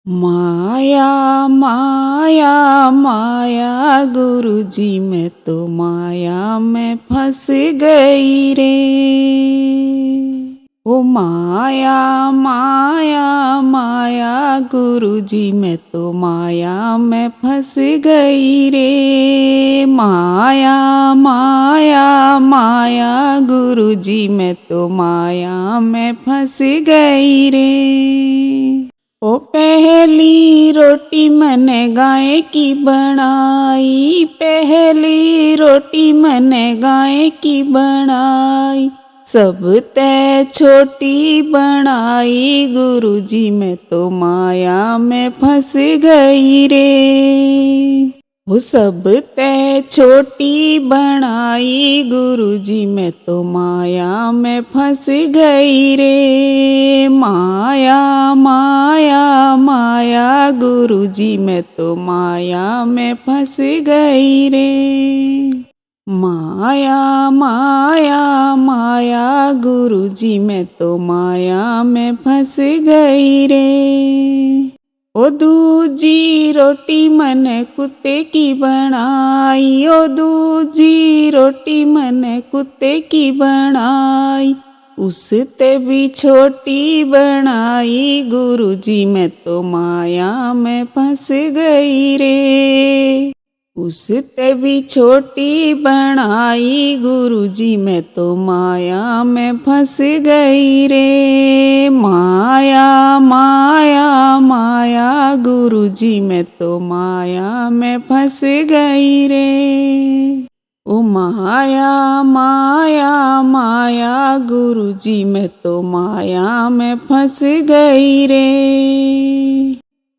माया माया माया गुरुजी मैं तो माया में फंस गई रे। ओ माया माया माया गुरुजी मैं तो माया में फंस गई रे। माया माया माया गुरुजी मैं तो माया में फंस गई रे। ओ पहली रोटी मैंने गाय की बनाई, पहली रोटी मैंने गाय की बनाई, सब तै छोटी बनाई गुरुजी मैं तो माया में फंस गई रे। वो सब तै छोटी बनाई गुरुजी मैं तो माया में फंस गई रे। माया माया माया गुरुजी मैं तो माया में फंस गई रे। माया माया माया गुरुजी मैं तो माया में फंस गई रे। ओ दूजी रोटी मैंने कुत्ते की बनाई, ओ दूजी रोटी मैंने कुत्ते की बनाई, उसते भी छोटी बनाई गुरुजी मैं तो माया में फंस गई रे। उसते भी छोटी बनाई गुरुजी मैं तो माया में फंस गई रे। माया माया माया गुरुजी मैं तो माया में फंस गई रे। ओ माया माया माया गुरुजी मैं तो माया में फंस गई रे।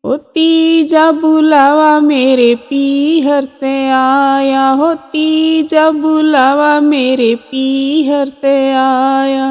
ओ तीजा बुलावा मेरे पीहर ते आया, हो तीजा बुलावा मेरे पीहर ते आया,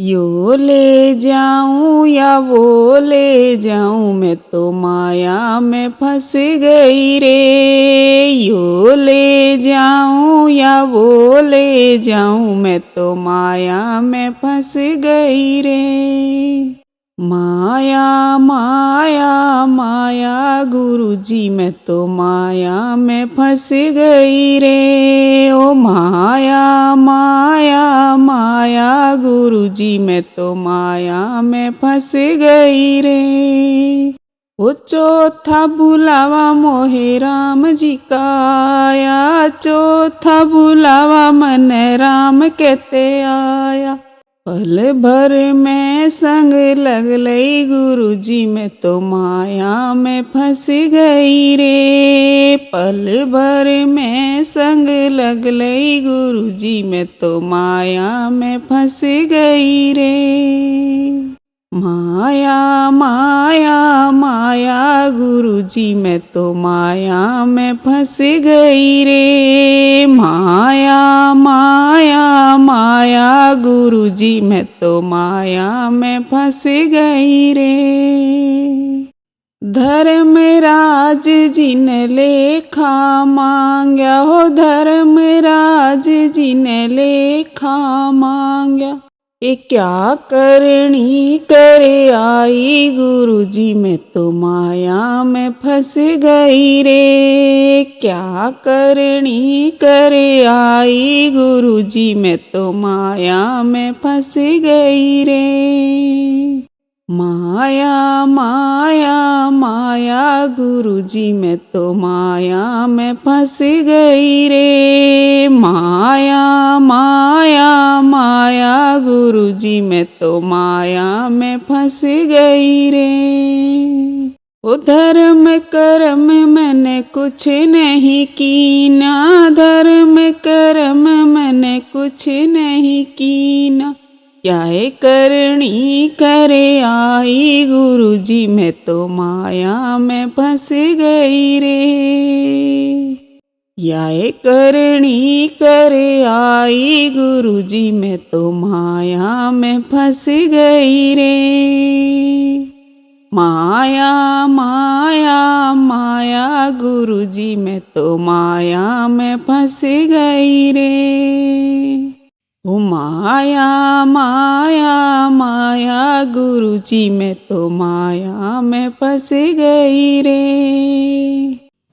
यो ले जाऊं या वो ले जाऊं मैं तो माया में फंस गई रे। यो ले जाऊं या वो ले जाऊं मैं तो माया में फंस गई रे। माया माया माया गुरुजी मैं तो माया में फंस गई रे। ओ माया माया माया गुरुजी मैं तो माया में फंस गई रे। ओ चौथा बुलावा मोहे राम जी का आया, चौथा बुलावा मन राम कहते आया, पल भर में संग लग लई गुरुजी मैं तो माया में फंस गई रे। पल भर में संग लग लई गुरुजी मैं तो माया में फंस गई रे। माया माया माया गुरुजी मैं तो माया में फंस गई रे। माया माया माया गुरुजी मैं तो माया में फंस गई रे। धर्मराज जी ने लेखा मांग्या, हो धर्मराज जी ने लेखा मांग्या, ये क्या करनी करे आई गुरुजी मैं तो माया में फंस गई रे। क्या करनी करे आई गुरुजी मैं तो माया में फंस गई रे। माया माया माया गुरुजी मैं तो माया में फंस गई रे। माया माया माया गुरुजी मैं तो माया में फंस गई रे। ओ धर्म कर्म मैंने कुछ नहीं कीना, धर्म कर्म मैंने कुछ नहीं कीना, क्या करनी करे आई गुरुजी मैं तो माया में फंस गई रे। या करनी करे आई गुरुजी मैं तो माया में फंस गई रे। माया माया माया गुरुजी मैं तो माया में फंस गई रे। ओ माया माया माया गुरुजी मैं तो माया में फंस गई रे।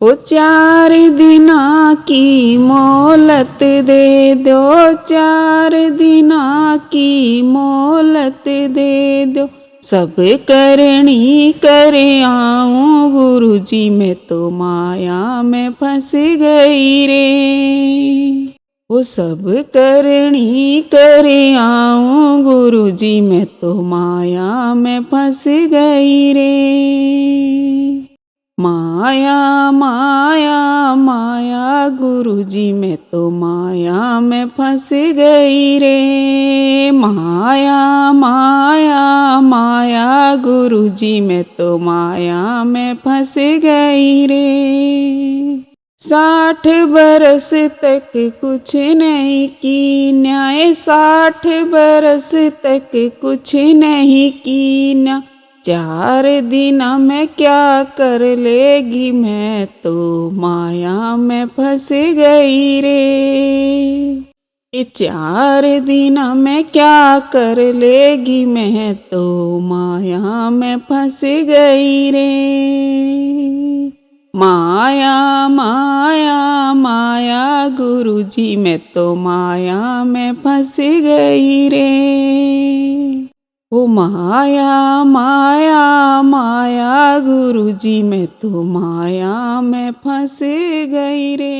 ओ 4 दिना की मोहलत दे दो, 4 दिना की मोहलत दे दो, सब करनी करे आऊं गुरुजी मैं तो माया में फंस गई रे। वो सब करनी करे आऊं गुरुजी मैं तो माया में फंस गई रे। माया माया माया गुरुजी मैं तो माया में फंस गई रे। माया माया माया गुरुजी मैं तो माया में फंस गई रे। 60 बरस तक कुछ नहीं की न्याय, 60 बरस तक कुछ नहीं की न्याय, 4 दिन में क्या कर लेगी मैं तो माया में फंस गई रे। ये 4 दिन में क्या कर लेगी मैं तो माया में फंस गई रे। माया माया माया गुरुजी मैं तो माया में फंस गई रे। ओ माया माया माया गुरुजी मैं तो माया में फंस गई रे।